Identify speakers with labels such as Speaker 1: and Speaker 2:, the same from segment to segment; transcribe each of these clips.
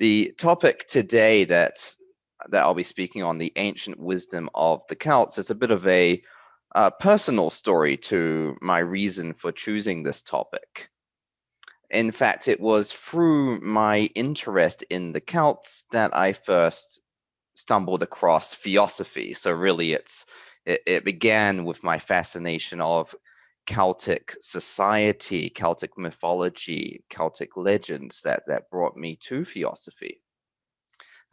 Speaker 1: The topic today that I'll be speaking on, the ancient wisdom of the Celts, is a bit of a personal story to my reason for choosing this topic. In fact, it was through my interest in the Celts that I first stumbled across theosophy. So really, it began with my fascination of Celtic society, Celtic mythology, Celtic legends that brought me to theosophy.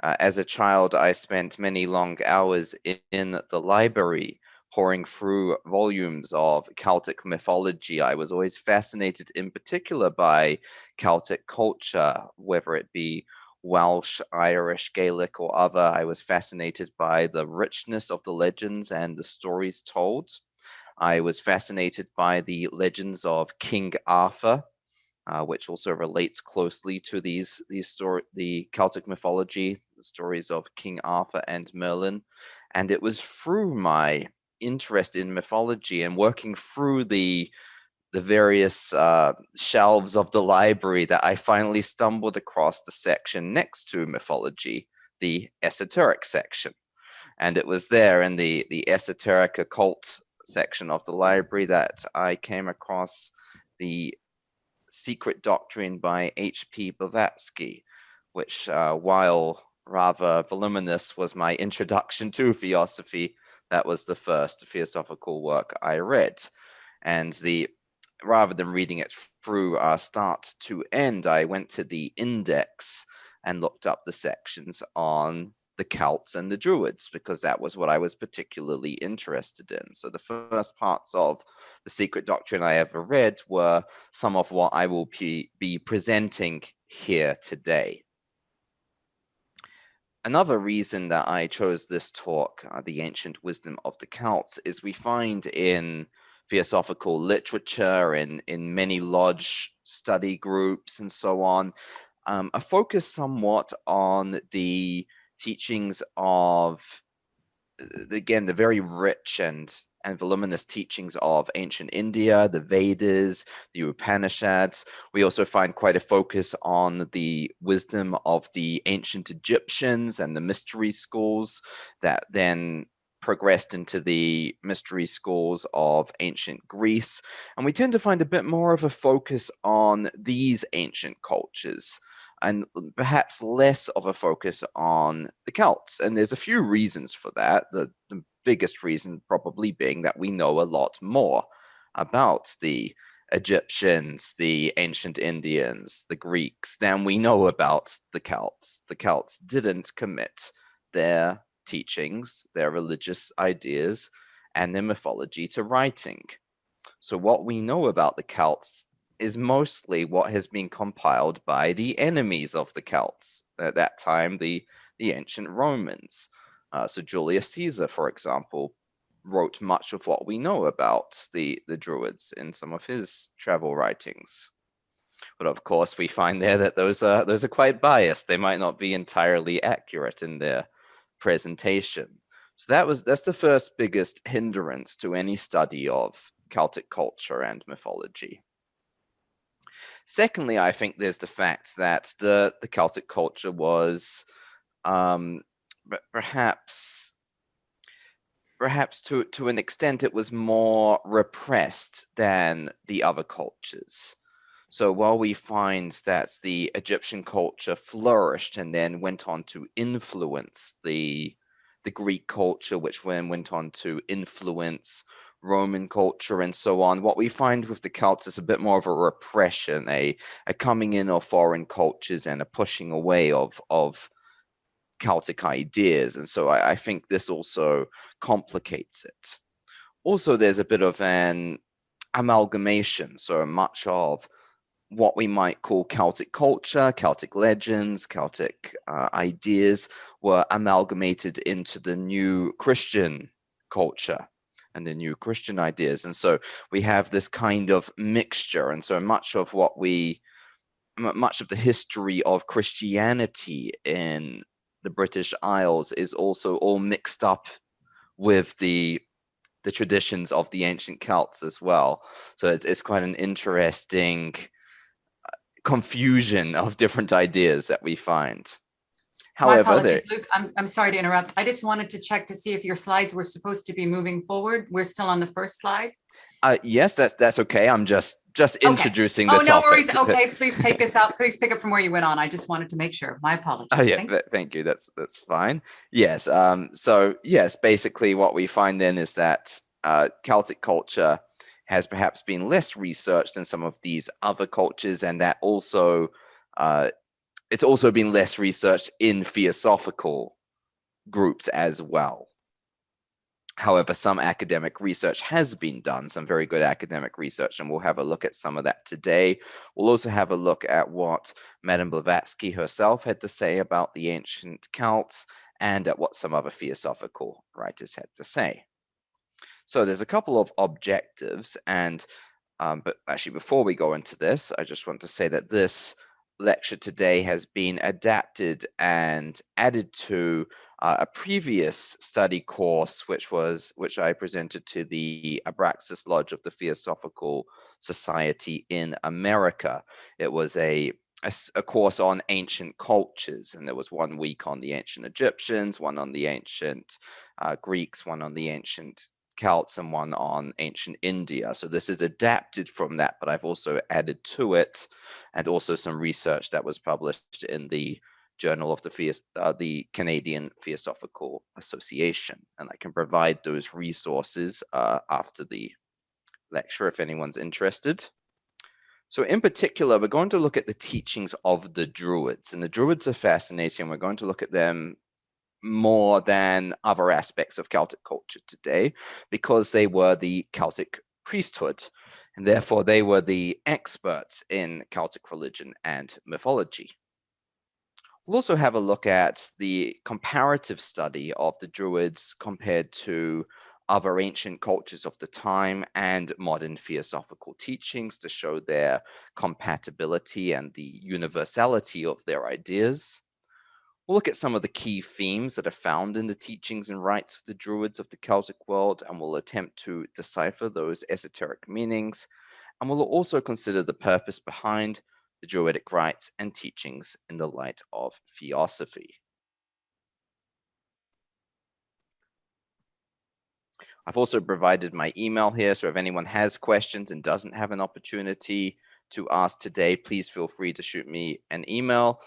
Speaker 1: As a child, I spent many long hours in the library poring through volumes of Celtic mythology. I was always fascinated in particular by Celtic culture, whether it be Welsh, Irish, Gaelic, or other. I was fascinated by the richness of the legends and the stories told. I was fascinated by the legends of King Arthur, which also relates closely to the Celtic mythology, the stories of King Arthur and Merlin. And it was through my interest in mythology and working through the various shelves of the library that I finally stumbled across the section next to mythology, the esoteric section. And it was there in the esoteric occult section of the library that I came across the Secret Doctrine by H.P. Blavatsky, which, while rather voluminous, was my introduction to theosophy. That was the first theosophical work I read. And rather than reading it through start to end, I went to the index and looked up the sections on the Celts and the Druids, because that was what I was particularly interested in. So the first parts of the Secret Doctrine I ever read were some of what I will be presenting here today. Another reason that I chose this talk, The Ancient Wisdom of the Celts, is we find in theosophical literature, in many lodge study groups and so on, a focus somewhat on the teachings of, again, the very rich and voluminous teachings of ancient India, the Vedas, the Upanishads. We also find quite a focus on the wisdom of the ancient Egyptians and the mystery schools that then progressed into the mystery schools of ancient Greece. And we tend to find a bit more of a focus on these ancient cultures, and perhaps less of a focus on the Celts. And there's a few reasons for that. The biggest reason probably being that we know a lot more about the Egyptians, the ancient Indians, the Greeks than we know about the Celts. The Celts didn't commit their teachings, their religious ideas, and their mythology to writing. So what we know about the Celts is mostly what has been compiled by the enemies of the Celts. At that time, the ancient Romans. So Julius Caesar, for example, wrote much of what we know about the Druids in some of his travel writings. But of course, we find there that those are quite biased. They might not be entirely accurate in their presentation. So that's the first biggest hindrance to any study of Celtic culture and mythology. Secondly, I think there's the fact that the Celtic culture was perhaps to an extent it was more repressed than the other cultures. So while we find that the Egyptian culture flourished and then went on to influence the Greek culture, which then went on to influence Roman culture and so on, what we find with the Celts is a bit more of a repression, a coming in of foreign cultures and a pushing away of Celtic ideas. And so I think this also complicates it. Also, there's a bit of an amalgamation. So much of what we might call Celtic culture, Celtic legends, Celtic ideas were amalgamated into the new Christian culture and the new Christian ideas. And so we have this kind of mixture. And so much of the history of Christianity in the British Isles is also all mixed up with the traditions of the ancient Celts as well. So it's quite an interesting confusion of different ideas that we find.
Speaker 2: My
Speaker 1: However,
Speaker 2: apologies, Luke. I'm sorry to interrupt. I just wanted to check to see if your slides were supposed to be moving forward. We're still on the first slide.
Speaker 1: Yes, that's okay. I'm just
Speaker 2: Okay.
Speaker 1: introducing the
Speaker 2: Oh, no
Speaker 1: topic.
Speaker 2: worries. Okay, please take us out. Please pick up from where you went on. I just wanted to make sure. My apologies.
Speaker 1: Yeah, thank you. That's fine. Yes. So yes, basically what we find then is that Celtic culture has perhaps been less researched than some of these other cultures, and that also it's also been less researched in theosophical groups as well. However, some academic research has been done, some very good academic research, and we'll have a look at some of that today. We'll also have a look at what Madame Blavatsky herself had to say about the ancient Celts and at what some other theosophical writers had to say. So there's a couple of objectives, and but actually before we go into this, I just want to say that this lecture today has been adapted and added to a previous study course, which I presented to the Abraxas Lodge of the Theosophical Society in America. It was a course on ancient cultures, and there was 1 week on the ancient Egyptians, one on the ancient Greeks, one on the ancient Celts, and one on ancient India. So this is adapted from that, but I've also added to it, and also some research that was published in the Journal of the Canadian Theosophical Association. And I can provide those resources after the lecture if anyone's interested. So in particular, we're going to look at the teachings of the Druids, and the Druids are fascinating. We're going to look at them more than other aspects of Celtic culture today, because they were the Celtic priesthood, and therefore they were the experts in Celtic religion and mythology. We'll also have a look at the comparative study of the Druids compared to other ancient cultures of the time and modern theosophical teachings to show their compatibility and the universality of their ideas. We'll look at some of the key themes that are found in the teachings and rites of the Druids of the Celtic world, and we'll attempt to decipher those esoteric meanings. And we'll also consider the purpose behind the Druidic rites and teachings in the light of theosophy. I've also provided my email here, so if anyone has questions and doesn't have an opportunity to ask today, please feel free to shoot me an email.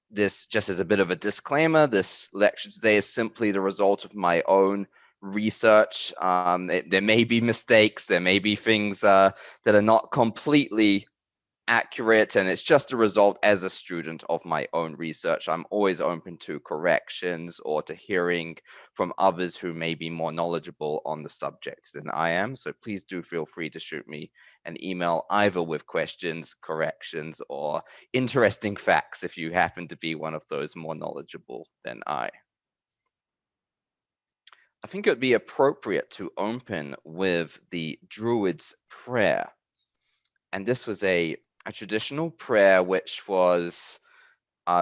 Speaker 1: This, just as a bit of a disclaimer, this lecture today is simply the result of my own research. There may be mistakes, there may be things that are not completely accurate, and it's just a result as a student of my own research. I'm always open to corrections or to hearing from others who may be more knowledgeable on the subject than I am. So please do feel free to shoot me an email either with questions, corrections, or interesting facts if you happen to be one of those more knowledgeable than I. I think it would be appropriate to open with the Druids' prayer. And this was a traditional prayer which was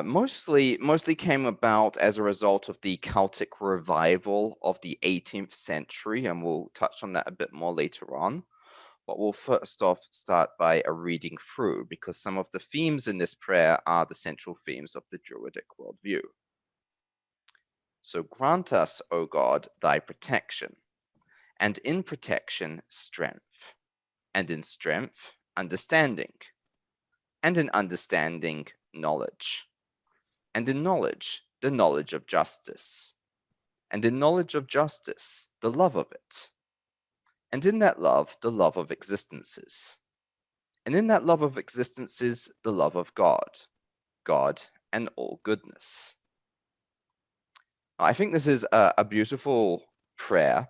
Speaker 1: mostly came about as a result of the Celtic revival of the 18th century, and we'll touch on that a bit more later on. But we'll first off start by a reading through, because some of the themes in this prayer are the central themes of the Druidic worldview. So grant us, O God, thy protection, and in protection strength, and in strength understanding, and in understanding knowledge, and in knowledge the knowledge of justice, and in knowledge of justice the love of it, and in that love the love of existences, and in that love of existences the love of God, God and all goodness. I think this is a beautiful prayer,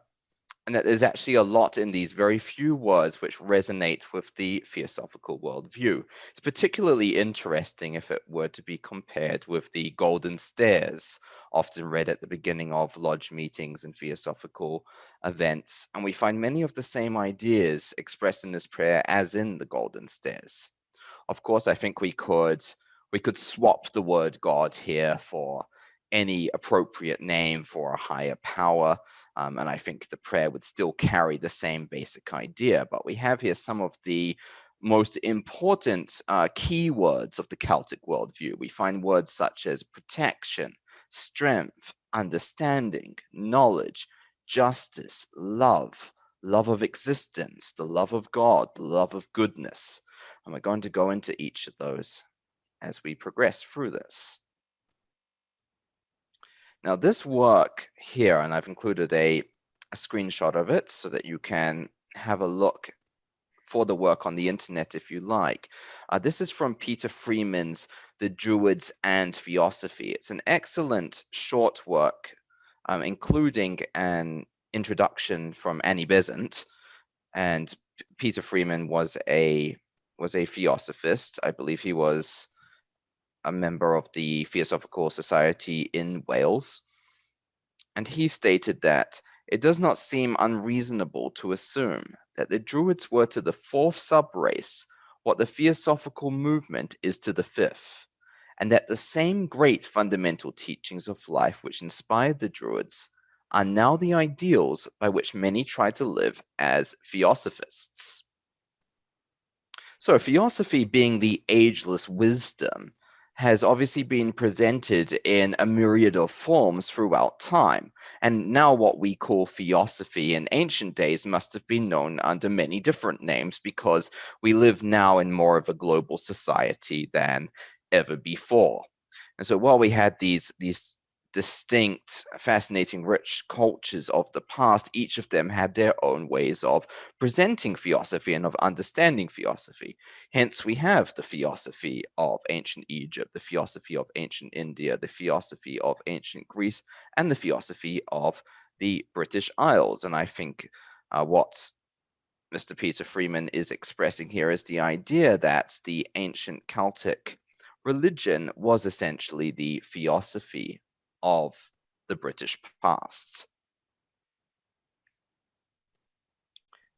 Speaker 1: and that there's actually a lot in these very few words which resonate with the theosophical worldview. It's particularly interesting if it were to be compared with the golden stairs, often read at the beginning of lodge meetings and theosophical events, and we find many of the same ideas expressed in this prayer as in the golden stairs. Of course, I think we could swap the word God here for any appropriate name for a higher power. And I think the prayer would still carry the same basic idea. But we have here some of the most important keywords of the Celtic worldview. We find words such as protection, strength, understanding, knowledge, justice, love, love of existence, the love of God, the love of goodness. And we're going to go into each of those as we progress through this. Now, this work here, and I've included a screenshot of it so that you can have a look for the work on the internet if you like. This is from Peter Freeman's The Druids and Theosophy. It's an excellent short work, including an introduction from Annie Besant. And Peter Freeman was a theosophist. I believe he was a member of the Theosophical Society in Wales. And he stated that it does not seem unreasonable to assume that the Druids were to the fourth subrace what the Theosophical movement is to the fifth, and that the same great fundamental teachings of life which inspired the Druids are now the ideals by which many try to live as theosophists. So theosophy, being the ageless wisdom, has obviously been presented in a myriad of forms throughout time. And now what we call theosophy in ancient days must have been known under many different names, because we live now in more of a global society than ever before. And so while we had these distinct, fascinating, rich cultures of the past, each of them had their own ways of presenting theosophy and of understanding theosophy. Hence, we have the theosophy of ancient Egypt, the theosophy of ancient India, the theosophy of ancient Greece, and the theosophy of the British Isles. And I think what Mr. Peter Freeman is expressing here is the idea that the ancient Celtic religion was essentially the theosophy of the British past.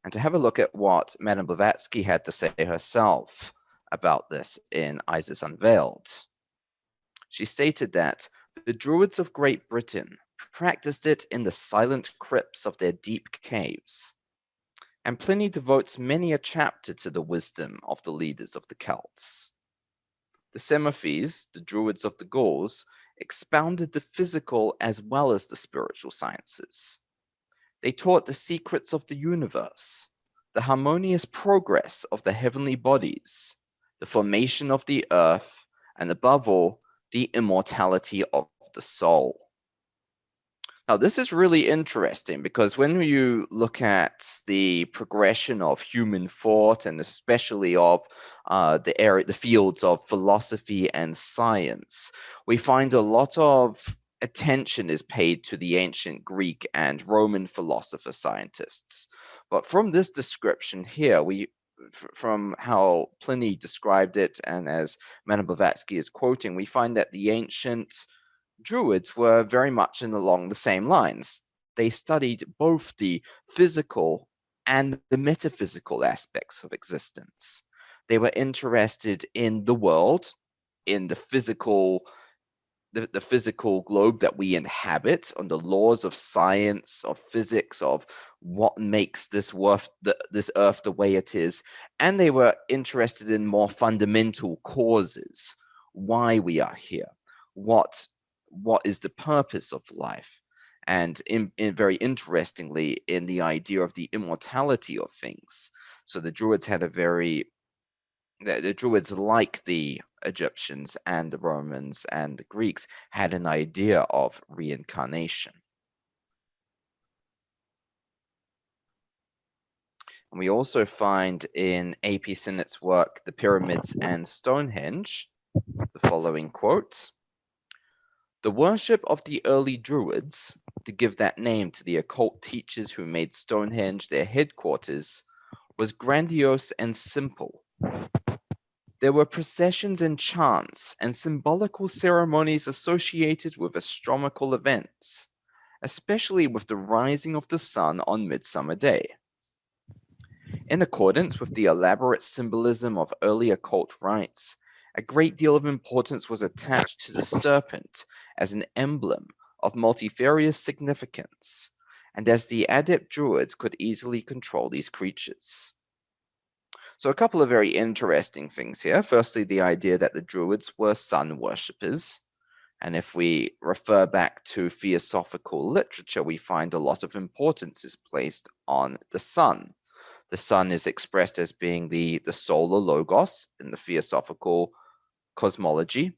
Speaker 1: And to have a look at what Madame Blavatsky had to say herself about this in Isis Unveiled, she stated that the Druids of Great Britain practiced it in the silent crypts of their deep caves, and Pliny devotes many a chapter to the wisdom of the leaders of the Celts. The Semophes, the Druids of the Gauls, expounded the physical as well as the spiritual sciences. They taught the secrets of the universe, the harmonious progress of the heavenly bodies, the formation of the earth, and above all, the immortality of the soul. Now, this is really interesting because when you look at the progression of human thought, and especially of the fields of philosophy and science, we find a lot of attention is paid to the ancient Greek and Roman philosopher scientists. But from this description here, from how Pliny described it, and as Madame Blavatsky is quoting, we find that the ancient Druids were very much along the same lines. They studied both the physical and the metaphysical aspects of existence. They were interested in the world, in the physical globe that we inhabit, on the laws of science, of physics, of what makes this earth the way it is. And they were interested in more fundamental causes, why we are here, what is the purpose of life, and in very interestingly, in the idea of the immortality of things. So the Druids had the Druids, like the Egyptians and the Romans and the Greeks, had an idea of reincarnation. And we also find in A.P. Sinnett's work, The Pyramids and Stonehenge, the following quote: "The worship of the early Druids, to give that name to the occult teachers who made Stonehenge their headquarters, was grandiose and simple. There were processions and chants and symbolical ceremonies associated with astronomical events, especially with the rising of the sun on Midsummer Day. In accordance with the elaborate symbolism of early occult rites, a great deal of importance was attached to the serpent as an emblem of multifarious significance, and as the adept Druids could easily control these creatures. So a couple of very interesting things here. Firstly, the idea that the Druids were sun worshippers. And if we refer back to theosophical literature, we find a lot of importance is placed on the sun. The sun is expressed as being the solar logos in the theosophical cosmology,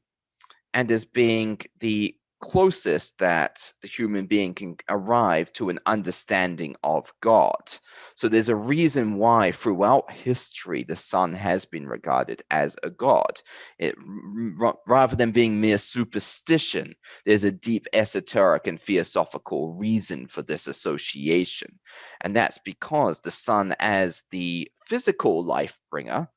Speaker 1: and as being the closest that the human being can arrive to an understanding of God. So there's a reason why throughout history the sun has been regarded as a god. Rather than being mere superstition, there's a deep esoteric and theosophical reason for this association. And that's because the sun, as the physical life bringer,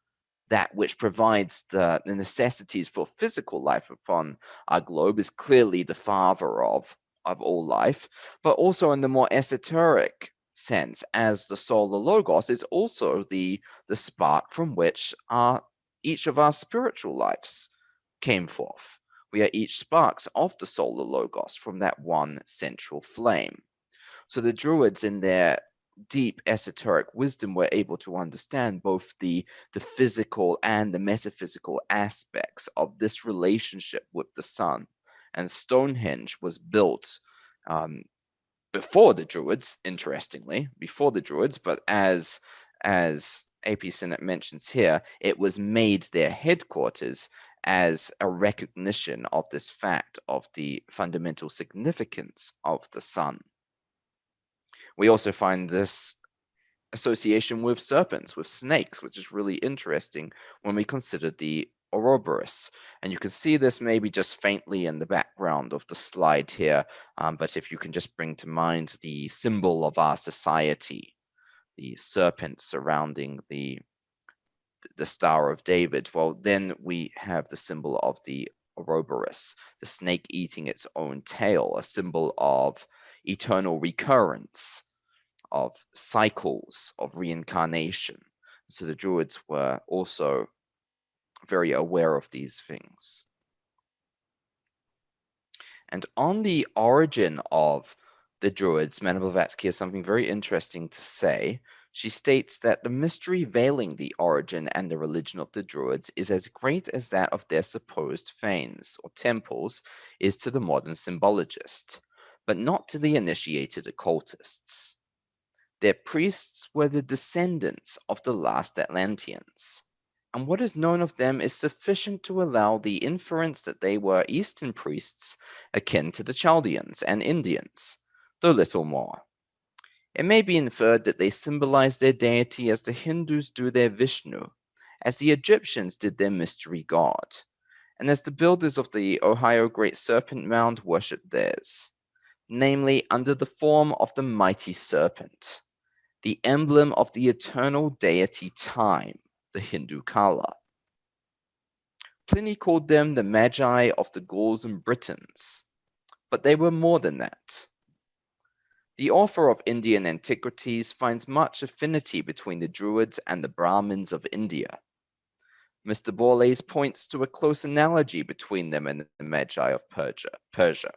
Speaker 1: that which provides the necessities for physical life upon our globe, is clearly the father of all life, but also in the more esoteric sense, as the solar logos is also the spark from which each of our spiritual lives came forth. We are each sparks of the solar logos from that one central flame. So the Druids, in their deep esoteric wisdom, were able to understand both the physical and the metaphysical aspects of this relationship with the sun. And Stonehenge was built before the Druids, interestingly, before the Druids, but as AP Sinnott mentions here, it was made their headquarters as a recognition of this fact of the fundamental significance of the sun. We also find this association with serpents, with snakes, which is really interesting when we consider the Ouroboros. And you can see this maybe just faintly in the background of the slide here, but if you can just bring to mind the symbol of our society, the serpent surrounding the Star of David, well, then we have the symbol of the Ouroboros, the snake eating its own tail, a symbol of eternal recurrence, of cycles of reincarnation. So the Druids were also very aware of these things. And on the origin of the Druids, Madame Blavatsky has something very interesting to say. She states that the mystery veiling the origin and the religion of the Druids is as great as that of their supposed fanes or temples is to the modern symbologist, but not to the initiated occultists. Their priests were the descendants of the last Atlanteans, and what is known of them is sufficient to allow the inference that they were Eastern priests akin to the Chaldeans and Indians, though little more. It may be inferred that they symbolize their deity as the Hindus do their Vishnu, as the Egyptians did their mystery god, and as the builders of the Ohio Great Serpent Mound worshipped theirs, namely under the form of the mighty serpent, the emblem of the eternal deity time, the Hindu Kala. Pliny called them the Magi of the Gauls and Britons, but they were more than that. The author of Indian Antiquities finds much affinity between the Druids and the Brahmins of India. Mr. Borlase points to a close analogy between them and the Magi of Persia.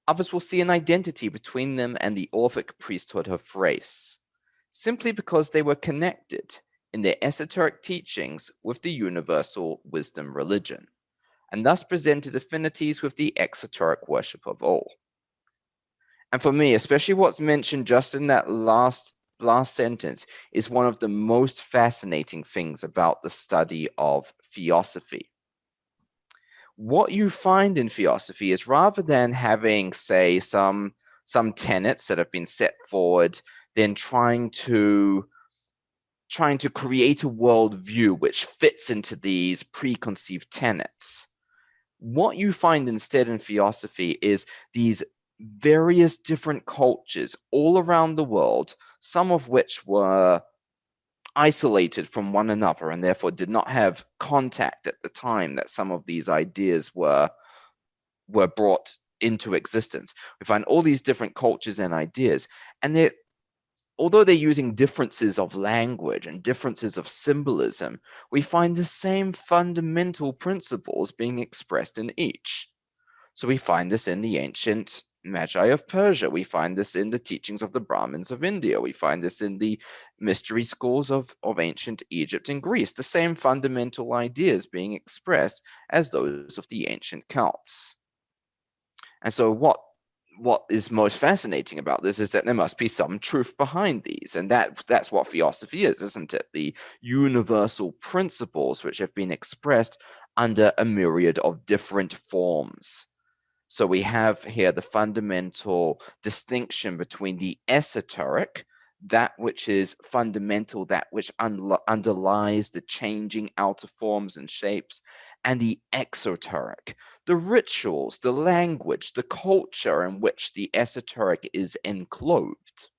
Speaker 1: Others will see an identity between them and the Orphic priesthood of Thrace, simply because they were connected in their esoteric teachings with the universal wisdom religion, and thus presented affinities with the exoteric worship of all. And for me, especially what's mentioned just in that last sentence is one of the most fascinating things about the study of theosophy. What you find in theosophy is, rather than having, say, some tenets that have been set forward, then trying to create a worldview which fits into these preconceived tenets, what you find instead in theosophy is these various different cultures all around the world, some of which were isolated from one another and therefore did not have contact at the time that some of these ideas were brought into existence. We find all these different cultures and ideas, and although they're using differences of language and differences of symbolism, we find the same fundamental principles being expressed in each. So we find this in the ancient Magi of Persia. We find this in the teachings of the Brahmins of India. We find this in the mystery schools of ancient Egypt and Greece. The same fundamental ideas being expressed as those of the ancient Celts. And so what is most fascinating about this is that there must be some truth behind these, and that's what theosophy is, isn't it? The universal principles which have been expressed under a myriad of different forms. So we have here the fundamental distinction between the esoteric, that which is fundamental, that which underlies the changing outer forms and shapes, and the exoteric, the rituals, the language, the culture in which the esoteric is enclosed.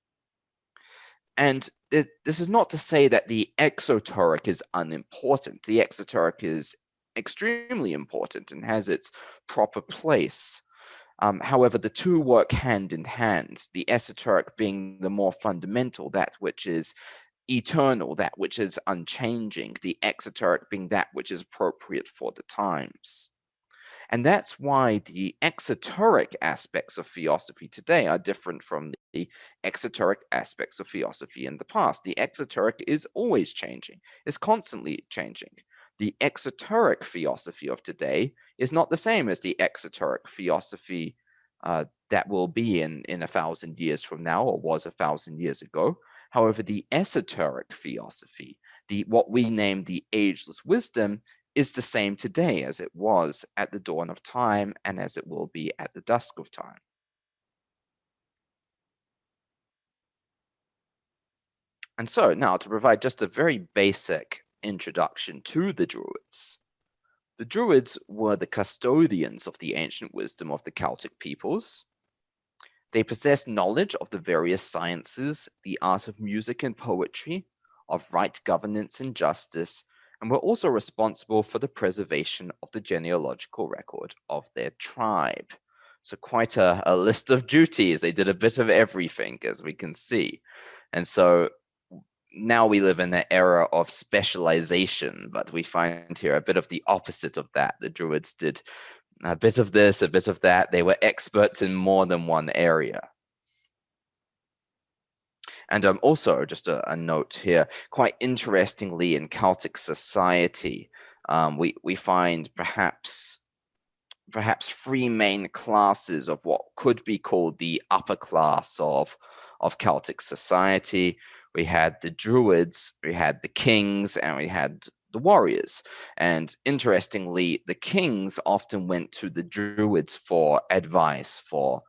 Speaker 1: And this is not to say that the exoteric is unimportant. The exoteric is extremely important and has its proper place. However, the two work hand in hand, the esoteric being the more fundamental, that which is eternal, that which is unchanging, the exoteric being that which is appropriate for the times. And that's why the exoteric aspects of theosophy today are different from the exoteric aspects of theosophy in the past. The exoteric is always changing, is constantly changing. The exoteric theosophy of today is not the same as the exoteric theosophy that will be in 1,000 years from now, or was 1,000 years ago. However, the esoteric theosophy, what we name the ageless wisdom, is the same today as it was at the dawn of time and as it will be at the dusk of time. And so now, to provide just a very basic introduction to the Druids. The Druids were the custodians of the ancient wisdom of the Celtic peoples. They possessed knowledge of the various sciences, the art of music and poetry, of right governance and justice, and were also responsible for the preservation of the genealogical record of their tribe. So quite a list of duties. They did a bit of everything, as we can see. And so now we live in an era of specialization, but we find here a bit of the opposite of that. The Druids did a bit of this, a bit of that. They were experts in more than one area. And also, just a note here, quite interestingly, in Celtic society, we find perhaps three main classes of what could be called the upper class of Celtic society. We had the Druids, we had the kings, and we had the warriors. And interestingly, the kings often went to the Druids for advice, for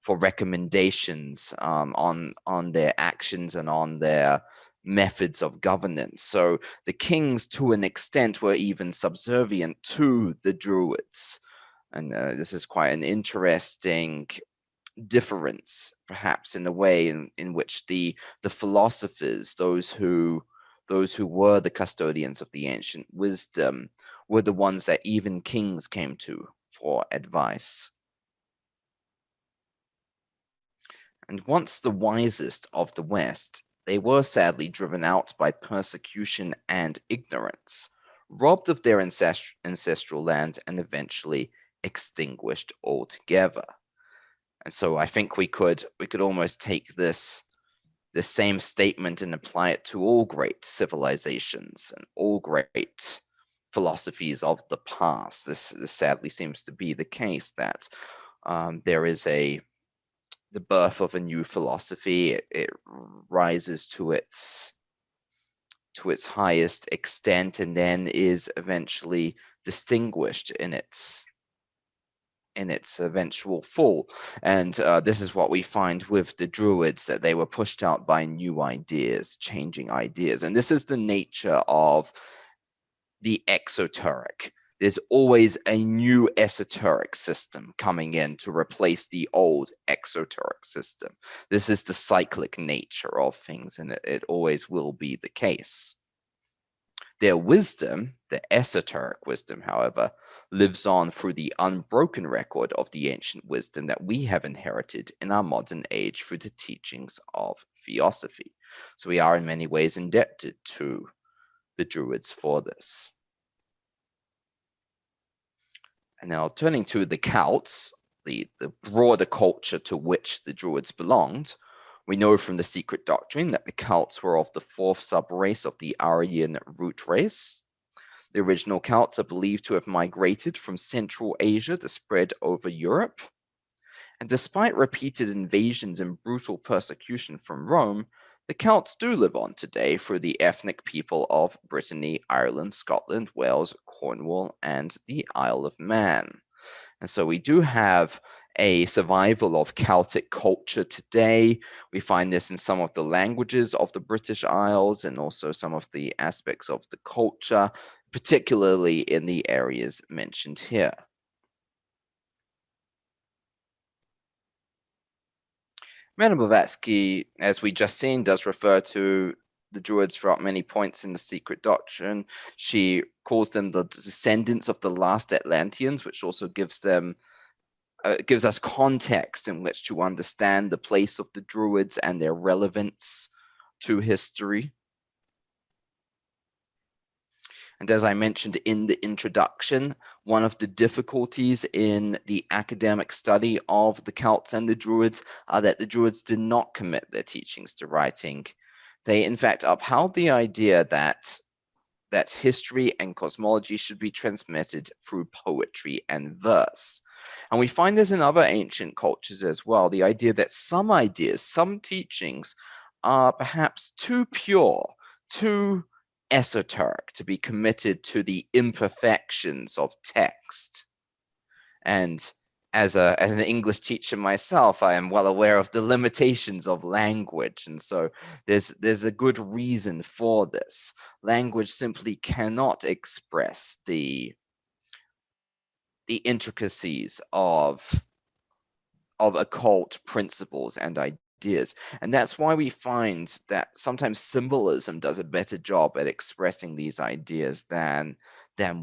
Speaker 1: recommendations on their actions and on their methods of governance. So the kings, to an extent, were even subservient to the Druids. And this is quite an interesting difference, perhaps, in a way in which the philosophers, those who were the custodians of the ancient wisdom, were the ones that even kings came to for advice. And once the wisest of the West, they were sadly driven out by persecution and ignorance, robbed of their ancestral land, and eventually extinguished altogether. And so I think we could almost take this same statement and apply it to all great civilizations and all great philosophies of the past. This sadly seems to be the case, that there is the birth of a new philosophy. It rises to its highest extent and then is eventually distinguished in its eventual fall. And this is what we find with the Druids, that they were pushed out by new ideas, changing ideas. And this is the nature of the exoteric. There's always a new esoteric system coming in to replace the old exoteric system. This is the cyclic nature of things, and it always will be the case. Their wisdom, the esoteric wisdom, however, lives on through the unbroken record of the ancient wisdom that we have inherited in our modern age through the teachings of theosophy. So we are in many ways indebted to the Druids for this. And now turning to the Celts the broader culture to which the Druids belonged. We know from the secret doctrine that the Celts were of the fourth subrace of the Aryan root race. The original Celts are believed to have migrated from Central Asia to spread over Europe. And despite repeated invasions and brutal persecution from Rome, the Celts do live on today through the ethnic people of Brittany, Ireland, Scotland, Wales, Cornwall, and the Isle of Man. And so we do have a survival of Celtic culture today. We find this in some of the languages of the British Isles and also some of the aspects of the culture, particularly in the areas mentioned here. Madame Blavatsky, as we just seen, does refer to the Druids throughout many points in the secret doctrine. She calls them the descendants of the last Atlanteans, which also gives them gives us context in which to understand the place of the Druids and their relevance to history. And as I mentioned in the introduction, one of the difficulties in the academic study of the Celts and the Druids are that the Druids did not commit their teachings to writing. They, in fact, upheld the idea that history and cosmology should be transmitted through poetry and verse. And we find this in other ancient cultures as well, the idea that some ideas, some teachings are perhaps too pure, too esoteric to be committed to the imperfections of text. And as an English teacher myself, I am well aware of the limitations of language. And so there's a good reason for this. Language simply cannot express the intricacies of occult principles and ideas. And that's why we find that sometimes symbolism does a better job at expressing these ideas than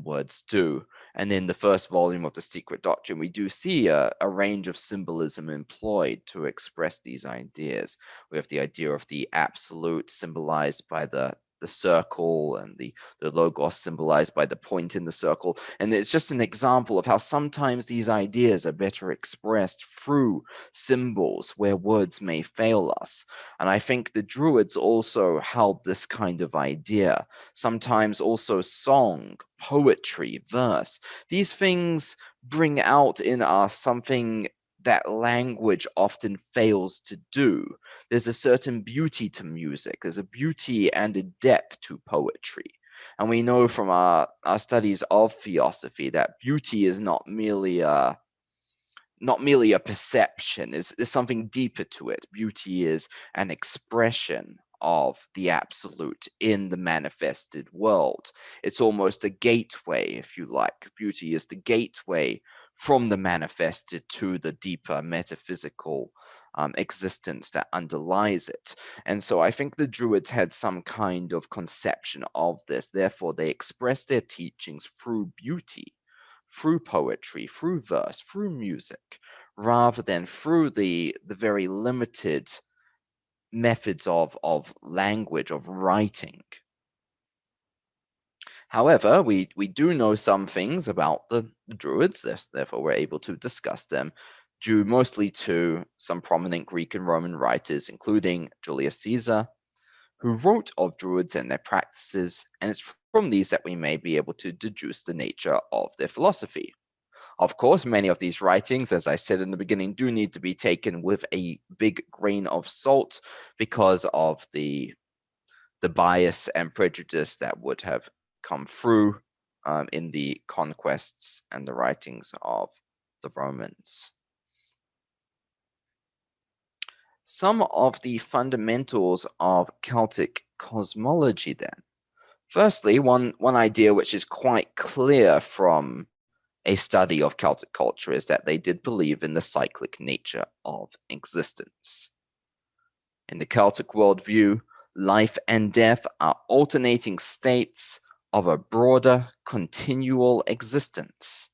Speaker 1: words do. And in the first volume of The Secret Doctrine, we do see a range of symbolism employed to express these ideas. We have the idea of the absolute symbolized by the circle, and the logos symbolized by the point in the circle. And it's just an example of how sometimes these ideas are better expressed through symbols where words may fail us. And I think the Druids also held this kind of idea. Sometimes also song, poetry, verse. These things bring out in us something that language often fails to do. There's a certain beauty to music. There's a beauty and a depth to poetry. And we know from our studies of theosophy that beauty is not merely a perception. There's something deeper to it. Beauty is an expression of the absolute in the manifested world. It's almost a gateway, if you like. Beauty is the gateway from the manifested to the deeper metaphysical existence that underlies it. And so I think the Druids had some kind of conception of this. Therefore, they expressed their teachings through beauty, through poetry, through verse, through music, rather than through the very limited methods of language, of writing. However, we do know some things about the Druids, therefore we're able to discuss them, due mostly to some prominent Greek and Roman writers, including Julius Caesar, who wrote of Druids and their practices, and it's from these that we may be able to deduce the nature of their philosophy. Of course, many of these writings, as I said in the beginning, do need to be taken with a big grain of salt because of the bias and prejudice that would have come through in the conquests and the writings of the Romans. Some of the fundamentals of Celtic cosmology then. Firstly, one idea which is quite clear from a study of Celtic culture is that they did believe in the cyclic nature of existence. In the Celtic worldview, life and death are alternating states of a broader, continual existence,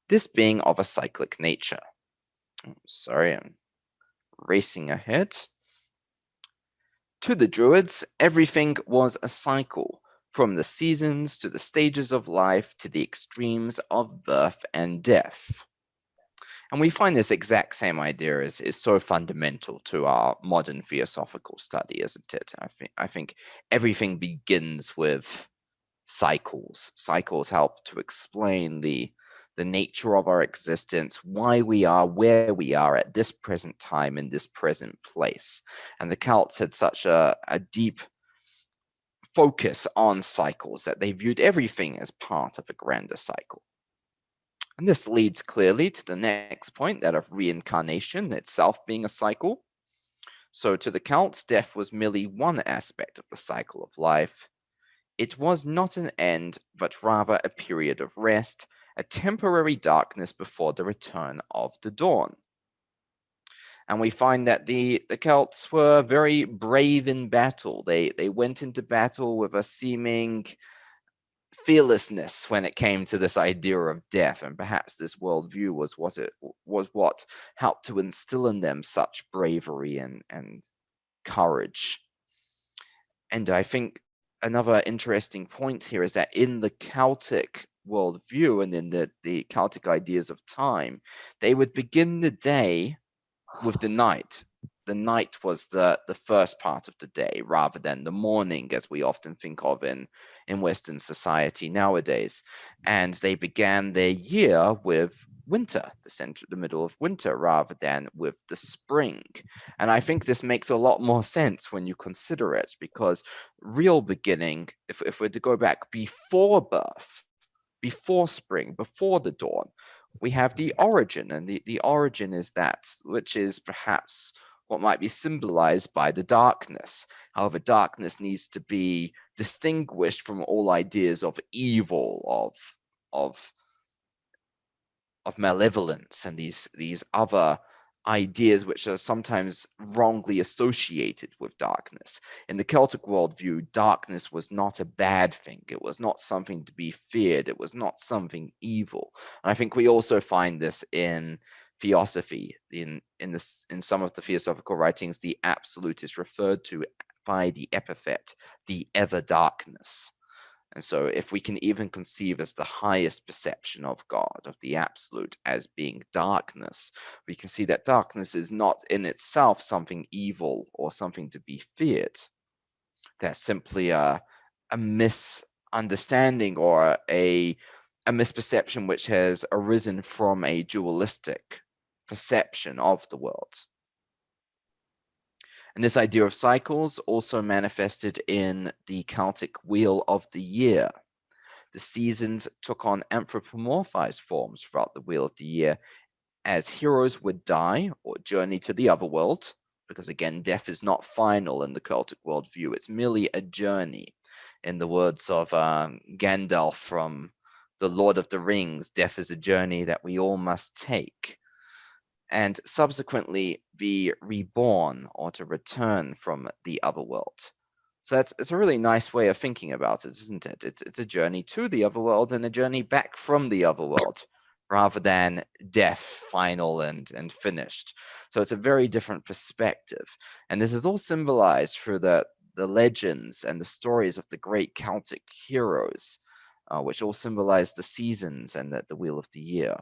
Speaker 1: this being of a cyclic nature. Sorry, I'm racing ahead. To the Druids, everything was a cycle, from the seasons to the stages of life to the extremes of birth and death. And we find this exact same idea is so fundamental to our modern theosophical study, isn't it? I think everything begins with cycles. Cycles help to explain the nature of our existence, why we are where we are at this present time in this present place. And the Celts had such a deep focus on cycles that they viewed everything as part of a grander cycle. And this leads clearly to the next point, that of reincarnation itself being a cycle. So to the Celts, death was merely one aspect of the cycle of life. It was not an end, but rather a period of rest, a temporary darkness before the return of the dawn. And we find that the Celts were very brave in battle. They went into battle with a seeming fearlessness when it came to this idea of death, and perhaps this worldview was what helped to instill in them such bravery and courage. And I think another interesting point here is that in the Celtic worldview and in the Celtic ideas of time, they would begin the day with the night. The night was the first part of the day rather than the morning, as we often think of in Western society nowadays. And they began their year with winter, the middle of winter, rather than with the spring. And I think this makes a lot more sense when you consider it, because real beginning, if we're to go back before birth, before spring, before the dawn, we have the origin, and the origin is that which is perhaps what might be symbolized by the darkness. However, darkness needs to be distinguished from all ideas of evil, of malevolence, and these other ideas which are sometimes wrongly associated with darkness. In the Celtic worldview, darkness was not a bad thing. It was not something to be feared. It was not something evil. And I think we also find this in theosophy. In some of the theosophical writings, the absolute is referred to by the epithet, the ever darkness. And so if we can even conceive as the highest perception of God, of the absolute, as being darkness, we can see that darkness is not in itself something evil or something to be feared. That's simply a misunderstanding or a misperception which has arisen from a dualistic perception of the world. And this idea of cycles also manifested in the Celtic Wheel of the Year. The seasons took on anthropomorphized forms throughout the Wheel of the Year as heroes would die or journey to the other world, because again, death is not final in the Celtic worldview, it's merely a journey. In the words of Gandalf from The Lord of the Rings, death is a journey that we all must take, and subsequently be reborn or to return from the other world. So it's a really nice way of thinking about it, isn't it? It's a journey to the other world and a journey back from the other world, rather than death, final and finished. So it's a very different perspective. And this is all symbolized through the legends and the stories of the great Celtic heroes, which all symbolize the seasons and the Wheel of the Year.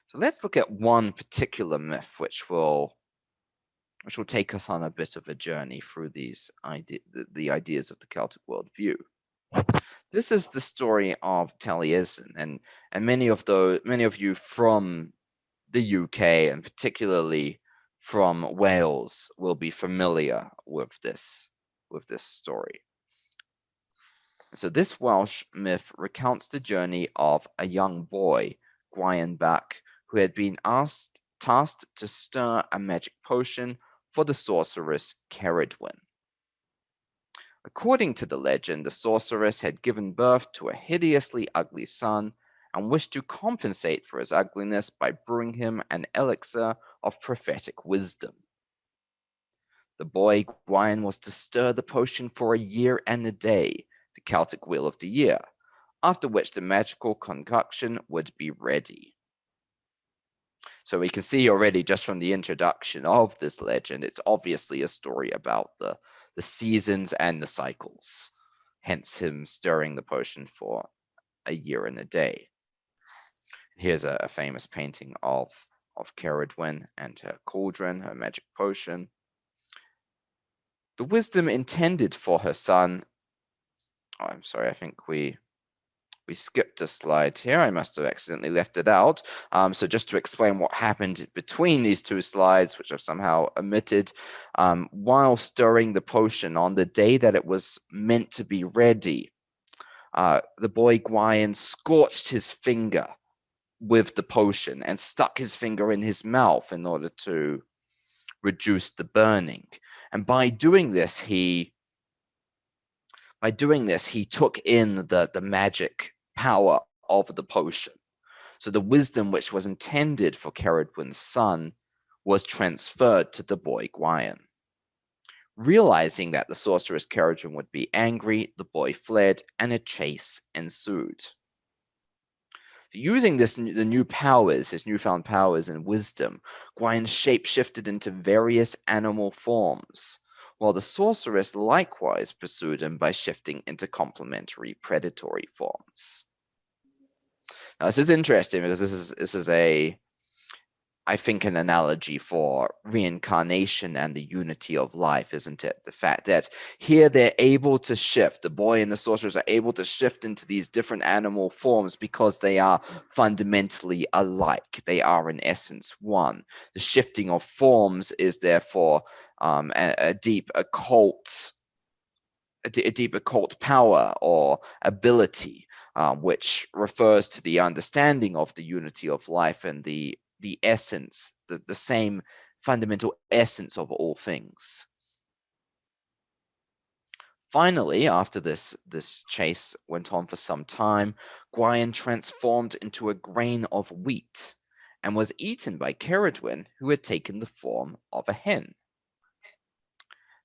Speaker 1: So let's look at one particular myth which will take us on a bit of a journey through these the ideas of the Celtic worldview. This is the story of Taliesin, and many of you from the UK and particularly from Wales will be familiar with this story. So this Welsh myth recounts the journey of a young boy, Gwaun Bach, who had been tasked to stir a magic potion for the sorceress Ceridwen. According to the legend, the sorceress had given birth to a hideously ugly son and wished to compensate for his ugliness by brewing him an elixir of prophetic wisdom. The boy Gwaun was to stir the potion for a year and a day, the Celtic Wheel of the Year, after which the magical concoction would be ready. So we can see already just from the introduction of this legend, it's obviously a story about the seasons and the cycles, hence him stirring the potion for a year and a day. Here's a famous painting of Cerridwen and her cauldron, her magic potion. The wisdom intended for her son. Oh, I'm sorry, I think we skipped a slide here. I must have accidentally left it out. So just to explain what happened between these two slides, which I've somehow omitted, while stirring the potion on the day that it was meant to be ready, the boy Gwayan scorched his finger with the potion and stuck his finger in his mouth in order to reduce the burning. And by doing this, he took in the magic power of the potion. So the wisdom which was intended for Cerridwen's son was transferred to the boy Gwayan. Realizing that the sorceress Cerridwen would be angry, the boy fled and a chase ensued. Using the his newfound powers and wisdom, Gwayan shape-shifted into various animal forms, while the sorceress likewise pursued him by shifting into complementary predatory forms. Now, this is interesting because this is I think, an analogy for reincarnation and the unity of life, isn't it? The fact that here they're able to shift, the boy and the sorceress are able to shift into these different animal forms because they are fundamentally alike. They are in essence one. The shifting of forms is therefore a deep occult power or ability, which refers to the understanding of the unity of life and the essence, the same fundamental essence of all things. Finally, after this chase went on for some time, Gwayan transformed into a grain of wheat and was eaten by Cerridwen, who had taken the form of a hen.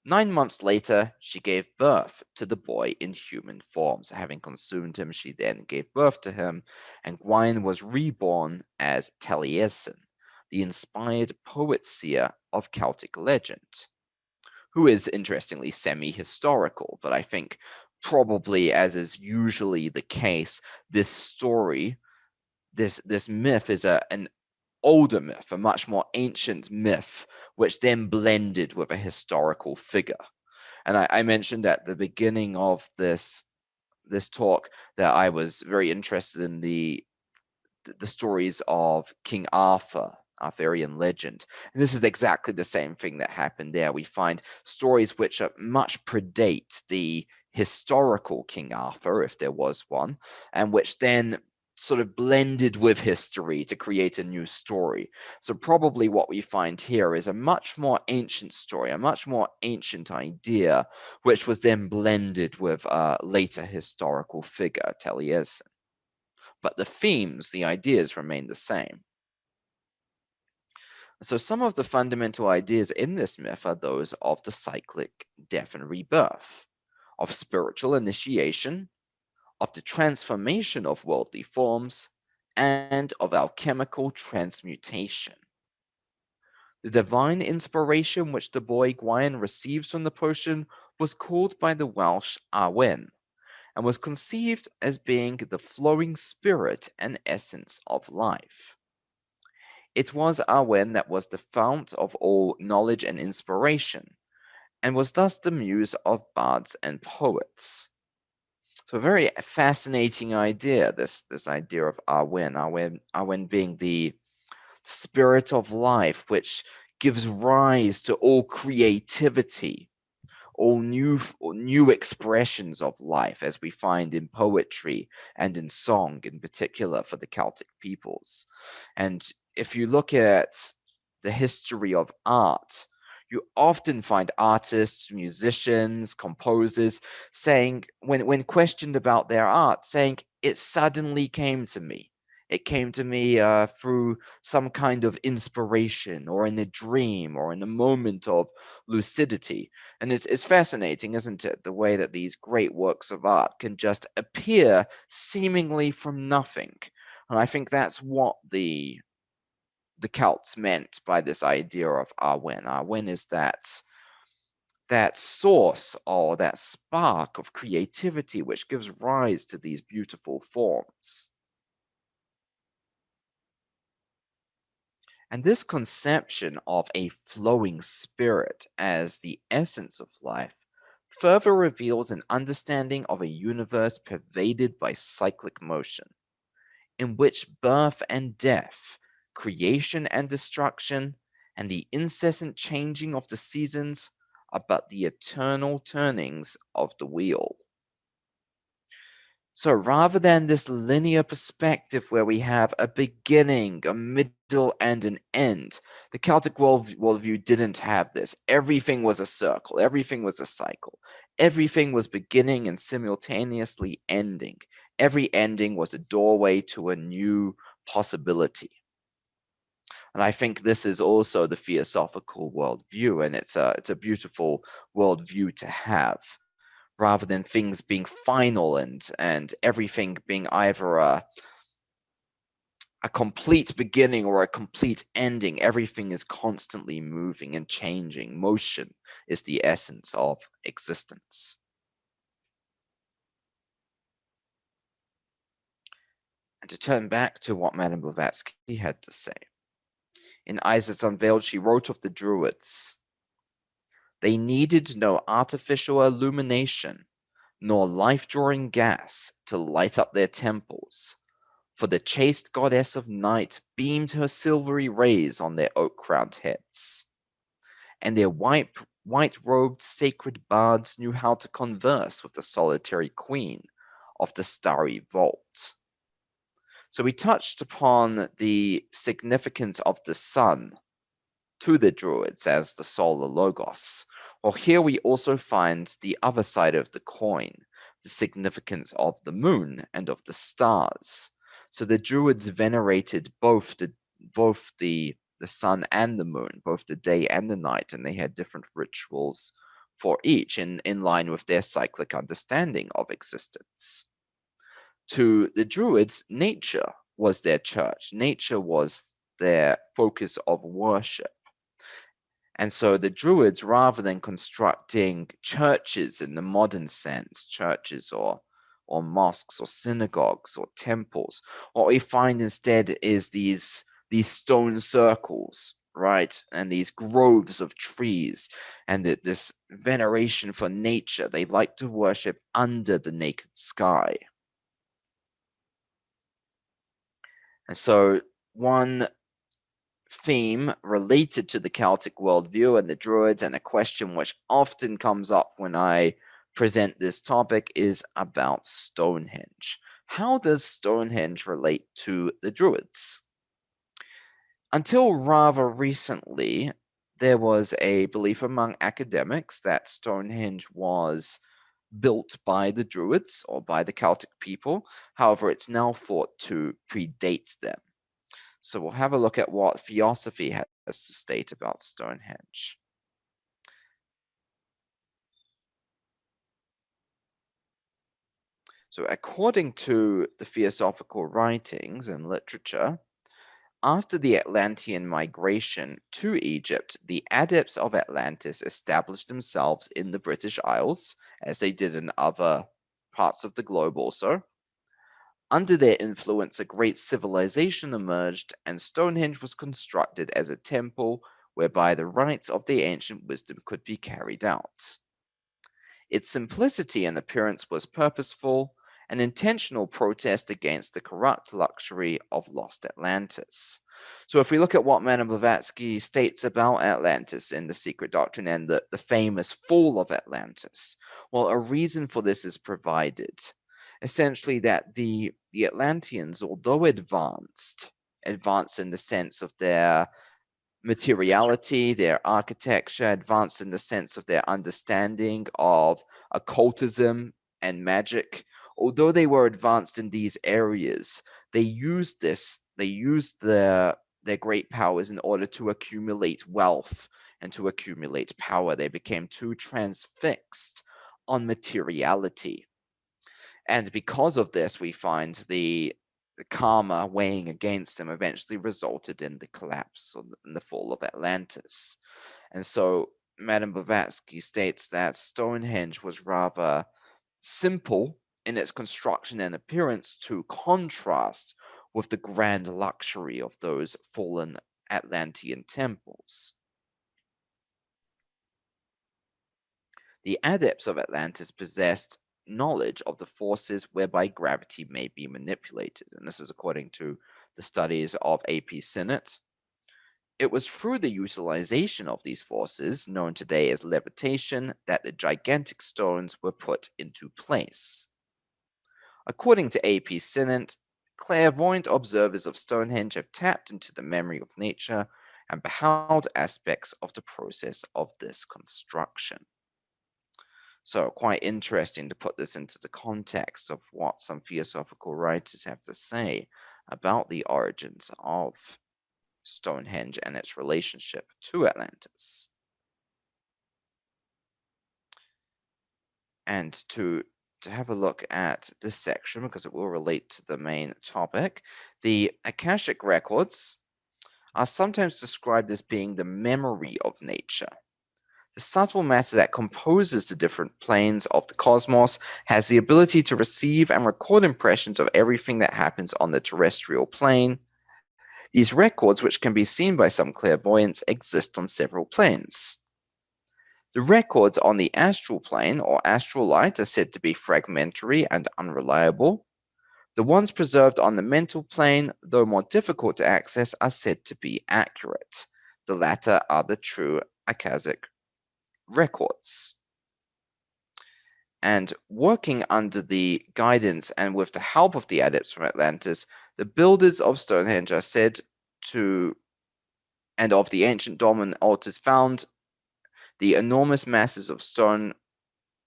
Speaker 1: 9 months later, she gave birth to the boy in human form. So having consumed him, she then gave birth to him, and Gwayan was reborn as Taliesin, the inspired poet-seer of Celtic legend, who is interestingly semi-historical, but I think probably, as is usually the case, this story, this myth is an older myth, a much more ancient myth, which then blended with a historical figure. And I mentioned at the beginning of this talk that I was very interested in the stories of King Arthur, Arthurian legend. And this is exactly the same thing that happened there. We find stories which are much predate the historical King Arthur, if there was one, and which then sort of blended with history to create a new story. So probably what we find here is a much more ancient story, a much more ancient idea, which was then blended with a later historical figure, Taliesin. But the themes, the ideas remain the same. So some of the fundamental ideas in this myth are those of the cyclic death and rebirth, of spiritual initiation, of the transformation of worldly forms, and of alchemical transmutation. The divine inspiration which the boy Gwayan receives from the potion was called by the Welsh Awen, and was conceived as being the flowing spirit and essence of life. It was Awen that was the fount of all knowledge and inspiration, and was thus the muse of bards and poets. So a very fascinating idea, this idea of Awen being the spirit of life, which gives rise to all creativity, all new expressions of life, as we find in poetry and in song, in particular for the Celtic peoples. And if you look at the history of art, you often find artists, musicians, composers saying, when questioned about their art, saying, "It suddenly came to me. It came to me through some kind of inspiration, or in a dream, or in a moment of lucidity." And it's fascinating, isn't it? The way that these great works of art can just appear seemingly from nothing. And I think that's what the Celts meant by this idea of Awen. Awen is that that source or that spark of creativity which gives rise to these beautiful forms. And this conception of a flowing spirit as the essence of life further reveals an understanding of a universe pervaded by cyclic motion, in which birth and death, creation and destruction, and the incessant changing of the seasons are but the eternal turnings of the wheel. So rather than this linear perspective where we have a beginning, a middle, and an end, the Celtic worldview didn't have this. Everything was a circle, everything was a cycle, everything was beginning and simultaneously ending. Every ending was a doorway to a new possibility. And I think this is also the theosophical worldview, and it's a beautiful worldview to have, rather than things being final and everything being either a complete beginning or a complete ending. Everything is constantly moving and changing. Motion is the essence of existence. And to turn back to what Madame Blavatsky had to say, in Isis Unveiled, she wrote of the Druids: "They needed no artificial illumination, nor life-drawing gas to light up their temples, for the chaste goddess of night beamed her silvery rays on their oak-crowned heads, and their white-robed sacred bards knew how to converse with the solitary queen of the starry vault." So we touched upon the significance of the sun to the Druids as the solar logos. Well, here we also find the other side of the coin, the significance of the moon and of the stars. So the Druids venerated both the sun and the moon, both the day and the night, and they had different rituals for each in line with their cyclic understanding of existence. To the Druids, nature was their church. Nature was their focus of worship. And so the Druids, rather than constructing churches in the modern sense, churches or mosques or synagogues or temples, what we find instead is these stone circles, right? And these groves of trees, and this veneration for nature. They like to worship under the naked sky. And so one theme related to the Celtic worldview and the Druids, and a question which often comes up when I present this topic, is about Stonehenge. How does Stonehenge relate to the Druids? Until rather recently, there was a belief among academics that Stonehenge was built by the Druids or by the Celtic people. However, it's now thought to predate them. So we'll have a look at what Theosophy has to state about Stonehenge. So according to the Theosophical writings and literature, after the Atlantean migration to Egypt, the adepts of Atlantis established themselves in the British Isles, as they did in other parts of the globe also. Under their influence, a great civilization emerged, and Stonehenge was constructed as a temple whereby the rites of the ancient wisdom could be carried out. Its simplicity and appearance was purposeful, an intentional protest against the corrupt luxury of lost Atlantis. So if we look at what Madame Blavatsky states about Atlantis in The Secret Doctrine and the famous fall of Atlantis, well, a reason for this is provided. Essentially that the Atlanteans, although advanced in the sense of their materiality, their architecture, advanced in the sense of their understanding of occultism and magic. Although they were advanced in these areas, they used their great powers in order to accumulate wealth and to accumulate power. They became too transfixed on materiality. And because of this, we find the karma weighing against them eventually resulted in the collapse and the fall of Atlantis. And so Madame Blavatsky states that Stonehenge was rather simple in its construction and appearance to contrast with the grand luxury of those fallen Atlantean temples. The adepts of Atlantis possessed knowledge of the forces whereby gravity may be manipulated, and this is according to the studies of A.P. Sinnott. It was through the utilization of these forces, known today as levitation, that the gigantic stones were put into place. According to A.P. Sinnott, clairvoyant observers of Stonehenge have tapped into the memory of nature and beheld aspects of the process of this construction. So quite interesting to put this into the context of what some theosophical writers have to say about the origins of Stonehenge and its relationship to Atlantis. And to have a look at this section, because it will relate to the main topic, the Akashic records are sometimes described as being the memory of nature. The subtle matter that composes the different planes of the cosmos has the ability to receive and record impressions of everything that happens on the terrestrial plane. These records, which can be seen by some clairvoyants, exist on several planes. The records on the astral plane or astral light are said to be fragmentary and unreliable. The ones preserved on the mental plane, though more difficult to access, are said to be accurate. The latter are the true Akashic records. And working under the guidance and with the help of the adepts from Atlantis, the builders of Stonehenge are said to, and of the ancient dominant altars found the enormous masses of stone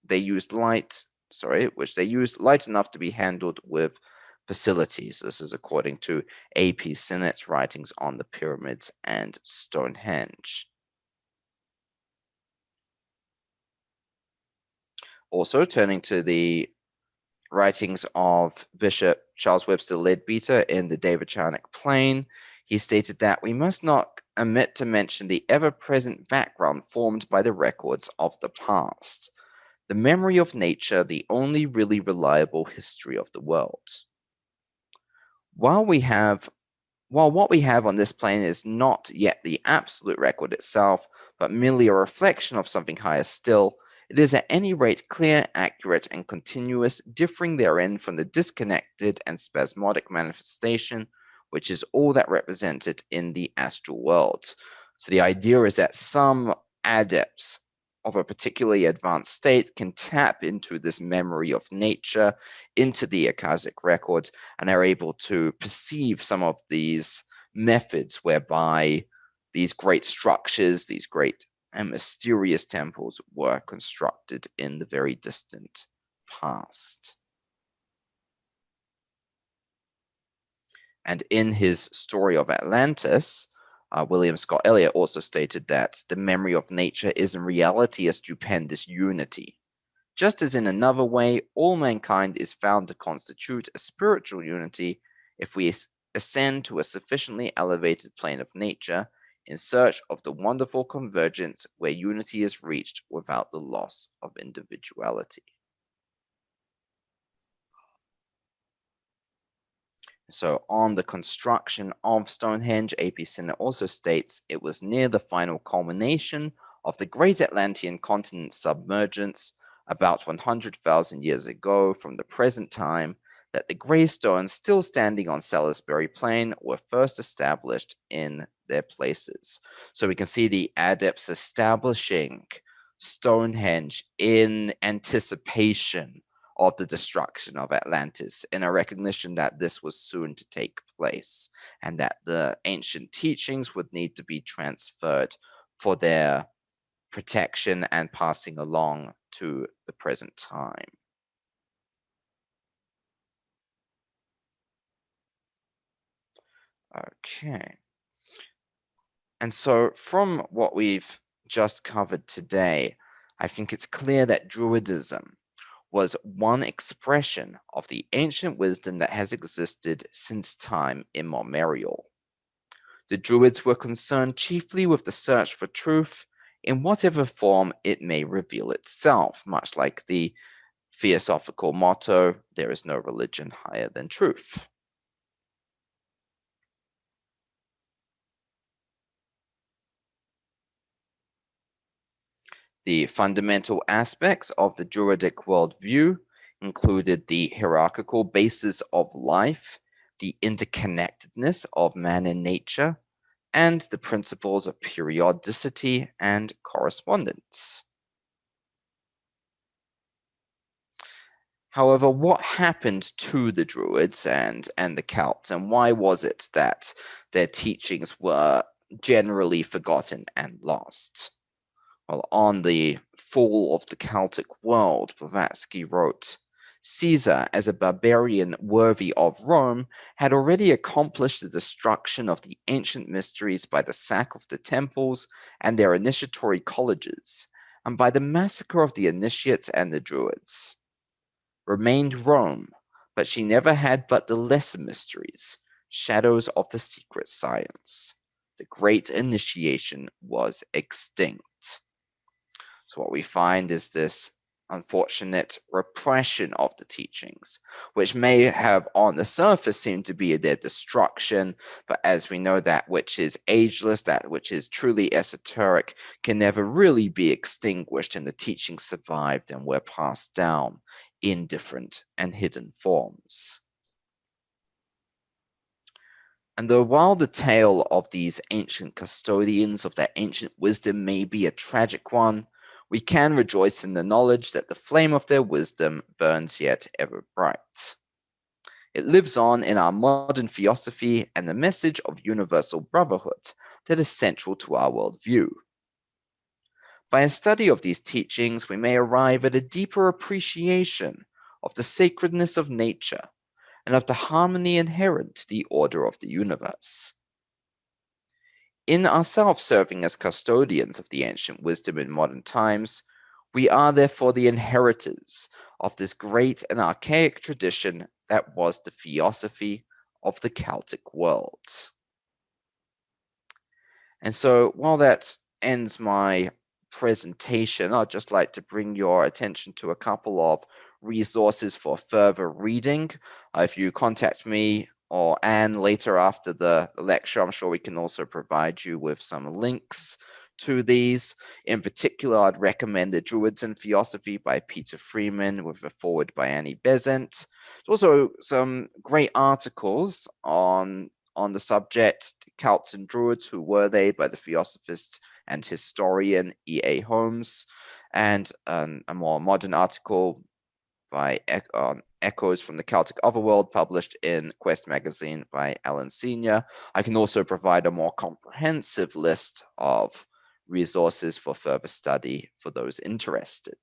Speaker 1: they used which they used light enough to be handled with facilities. This is according to A.P. Sinnott's writings on the pyramids and Stonehenge. Also, turning to the writings of Bishop Charles Webster Leadbeater in the David Charnock Plain, he stated that we must not omit to mention the ever-present background formed by the records of the past. The memory of nature, the only really reliable history of the world. While what we have on this plane is not yet the absolute record itself, but merely a reflection of something higher still, it is at any rate clear, accurate, and continuous, differing therein from the disconnected and spasmodic manifestation, which is all that represented in the astral world. So the idea is that some adepts of a particularly advanced state can tap into this memory of nature, into the Akashic records, and are able to perceive some of these methods whereby these great structures, these great and mysterious temples were constructed in the very distant past. And in his story of Atlantis, William Scott Elliott also stated that the memory of nature is in reality a stupendous unity. Just as in another way, all mankind is found to constitute a spiritual unity if we ascend to a sufficiently elevated plane of nature in search of the wonderful convergence where unity is reached without the loss of individuality. So on the construction of Stonehenge, A.P. Sinnott also states it was near the final culmination of the great Atlantean continent submergence about 100,000 years ago from the present time that the grey stones still standing on Salisbury Plain were first established in their places. So we can see the adepts establishing Stonehenge in anticipation of the destruction of Atlantis, in a recognition that this was soon to take place, and that the ancient teachings would need to be transferred for their protection and passing along to the present time. Okay. And so from what we've just covered today, I think it's clear that Druidism was one expression of the ancient wisdom that has existed since time immemorial. The Druids were concerned chiefly with the search for truth, in whatever form it may reveal itself, much like the theosophical motto, there is no religion higher than truth. The fundamental aspects of the Druidic worldview included the hierarchical basis of life, the interconnectedness of man and nature, and the principles of periodicity and correspondence. However, what happened to the Druids and the Celts, and why was it that their teachings were generally forgotten and lost? Well, on the fall of the Celtic world, Blavatsky wrote, Caesar, as a barbarian worthy of Rome, had already accomplished the destruction of the ancient mysteries by the sack of the temples and their initiatory colleges, and by the massacre of the initiates and the Druids. Remained Rome, but she never had but the lesser mysteries, shadows of the secret science. The great initiation was extinct. So what we find is this unfortunate repression of the teachings, which may have on the surface seemed to be their destruction, but as we know, that which is ageless, that which is truly esoteric, can never really be extinguished, and the teachings survived and were passed down in different and hidden forms. And though while the tale of these ancient custodians of that ancient wisdom may be a tragic one, we can rejoice in the knowledge that the flame of their wisdom burns yet ever bright. It lives on in our modern theosophy and the message of universal brotherhood that is central to our worldview. By a study of these teachings, we may arrive at a deeper appreciation of the sacredness of nature and of the harmony inherent to the order of the universe. In ourselves serving as custodians of the ancient wisdom in modern times, we are therefore the inheritors of this great and archaic tradition that was the theosophy of the Celtic world. And so while that ends my presentation, I'd just like to bring your attention to a couple of resources for further reading. If you contact me or Anne later after the lecture, I'm sure we can also provide you with some links to these. In particular, I'd recommend The Druids and Theosophy by Peter Freeman with a foreword by Annie Besant. There's also some great articles on the subject, Celts and Druids, Who Were They, by the theosophist and historian E.A. Holmes, and a more modern article by Echoes from the Celtic Otherworld, published in Quest magazine by Alan Senior. I can also provide a more comprehensive list of resources for further study for those interested.